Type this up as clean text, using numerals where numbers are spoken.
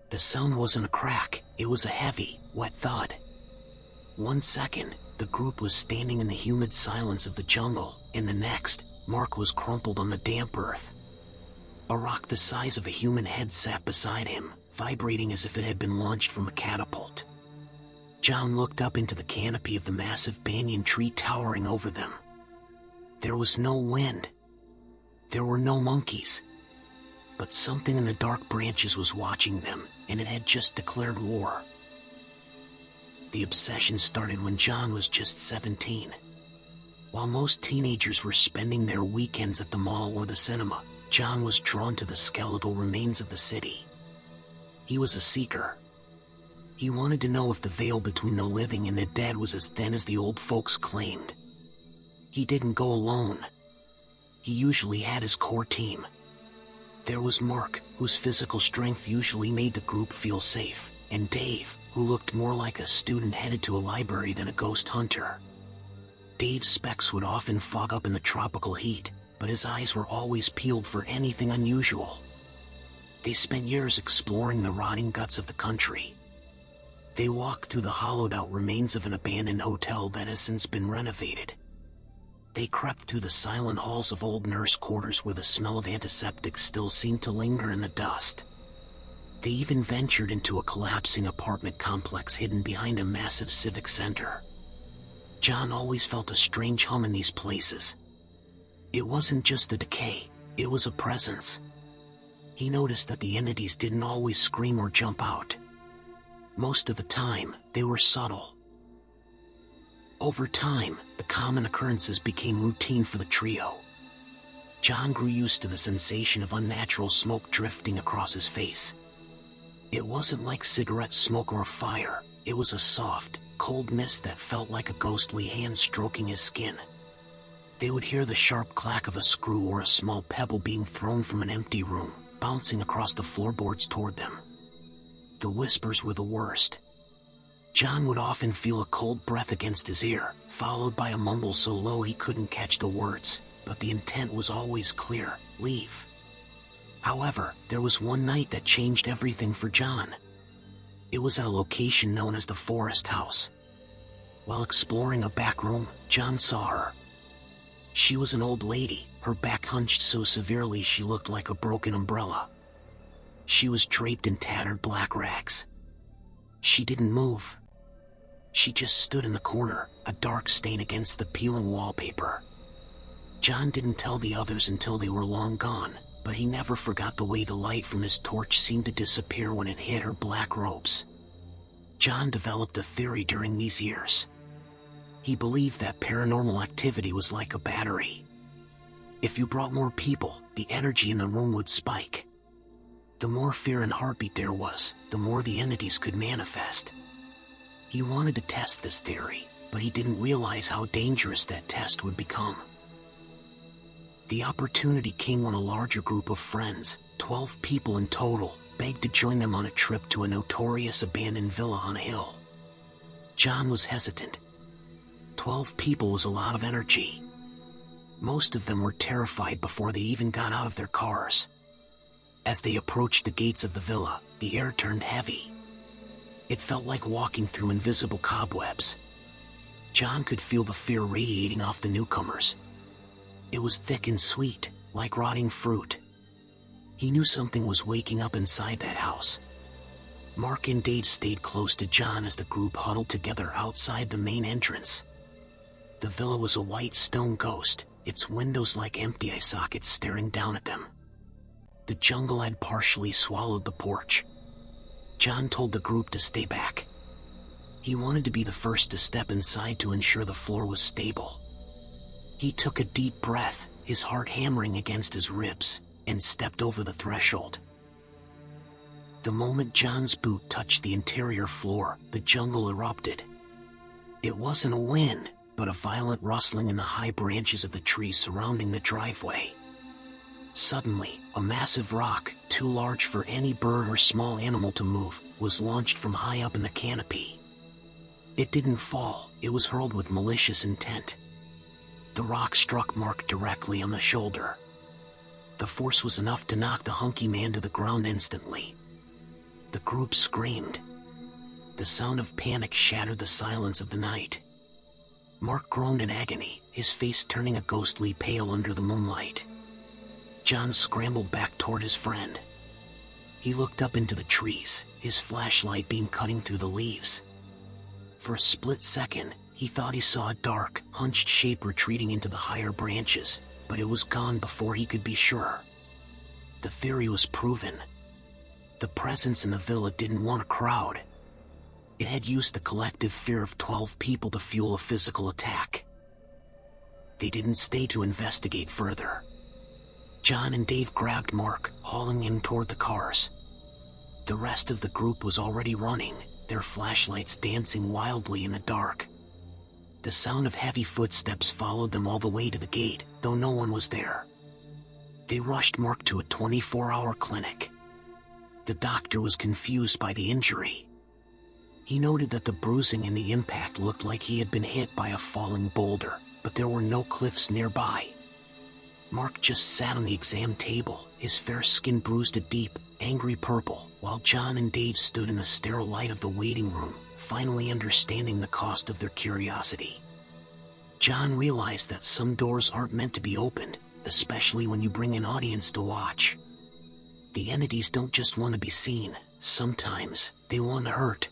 The sound wasn't a crack, it was a heavy, wet thud. 1 second, the group was standing in the humid silence of the jungle. In the next, Mark was crumpled on the damp earth. A rock the size of a human head sat beside him, vibrating as if it had been launched from a catapult. John looked up into the canopy of the massive banyan tree towering over them. There was no wind. There were no monkeys. But something in the dark branches was watching them, and it had just declared war. The obsession started when John was just 17. While most teenagers were spending their weekends at the mall or the cinema, John was drawn to the skeletal remains of the city. He was a seeker. He wanted to know if the veil between the living and the dead was as thin as the old folks claimed. He didn't go alone. He usually had his core team. There was Mark, whose physical strength usually made the group feel safe, and Dave, who looked more like a student headed to a library than a ghost hunter. Dave's specs would often fog up in the tropical heat, but his eyes were always peeled for anything unusual. They spent years exploring the rotting guts of the country. They walked through the hollowed-out remains of an abandoned hotel that has since been renovated. They crept through the silent halls of old nurse quarters where the smell of antiseptics still seemed to linger in the dust. They even ventured into a collapsing apartment complex hidden behind a massive civic center. John always felt a strange hum in these places. It wasn't just the decay, it was a presence. He noticed that the entities didn't always scream or jump out. Most of the time, they were subtle. Over time, the common occurrences became routine for the trio. John grew used to the sensation of unnatural smoke drifting across his face. It wasn't like cigarette smoke or a fire, it was a soft, cold mist that felt like a ghostly hand stroking his skin. They would hear the sharp clack of a screw or a small pebble being thrown from an empty room, bouncing across the floorboards toward them. The whispers were the worst. John would often feel a cold breath against his ear, followed by a mumble so low he couldn't catch the words, but the intent was always clear: leave. However, there was one night that changed everything for John. It was at a location known as the Forest House. While exploring a back room, John saw her. She was an old lady, her back hunched so severely she looked like a broken umbrella. She was draped in tattered black rags. She didn't move. She just stood in the corner, a dark stain against the peeling wallpaper. John didn't tell the others until they were long gone, but he never forgot the way the light from his torch seemed to disappear when it hit her black robes. John developed a theory during these years. He believed that paranormal activity was like a battery. If you brought more people, the energy in the room would spike. The more fear and heartbeat there was, the more the entities could manifest. He wanted to test this theory, but he didn't realize how dangerous that test would become. The opportunity came when a larger group of friends, 12 people in total, begged to join them on a trip to a notorious abandoned villa on a hill. John was hesitant. 12 people was a lot of energy. Most of them were terrified before they even got out of their cars. As they approached the gates of the villa, the air turned heavy. It felt like walking through invisible cobwebs. John could feel the fear radiating off the newcomers. It was thick and sweet, like rotting fruit. He knew something was waking up inside that house. Mark and Dave stayed close to John as the group huddled together outside the main entrance. The villa was a white stone ghost, its windows like empty eye sockets staring down at them. The jungle had partially swallowed the porch. John told the group to stay back. He wanted to be the first to step inside to ensure the floor was stable. He took a deep breath, his heart hammering against his ribs, and stepped over the threshold. The moment John's boot touched the interior floor, the jungle erupted. It wasn't a wind, but a violent rustling in the high branches of the trees surrounding the driveway. Suddenly, a massive rock, too large for any bird or small animal to move, was launched from high up in the canopy. It didn't fall, it was hurled with malicious intent. The rock struck Mark directly on the shoulder. The force was enough to knock the hunky man to the ground instantly. The group screamed. The sound of panic shattered the silence of the night. Mark groaned in agony, his face turning a ghostly pale under the moonlight. John scrambled back toward his friend. He looked up into the trees, his flashlight beam cutting through the leaves. For a split second, he thought he saw a dark, hunched shape retreating into the higher branches, but it was gone before he could be sure. The theory was proven. The presence in the villa didn't want a crowd. It had used the collective fear of 12 people to fuel a physical attack. They didn't stay to investigate further. John and Dave grabbed Mark, hauling him toward the cars. The rest of the group was already running, their flashlights dancing wildly in the dark. The sound of heavy footsteps followed them all the way to the gate, though no one was there. They rushed Mark to a 24-hour clinic. The doctor was confused by the injury. He noted that the bruising and the impact looked like he had been hit by a falling boulder, but there were no cliffs nearby. Mark just sat on the exam table, his fair skin bruised a deep, angry purple, while John and Dave stood in the sterile light of the waiting room, finally understanding the cost of their curiosity. John realized that some doors aren't meant to be opened, especially when you bring an audience to watch. The entities don't just want to be seen, sometimes they want to hurt.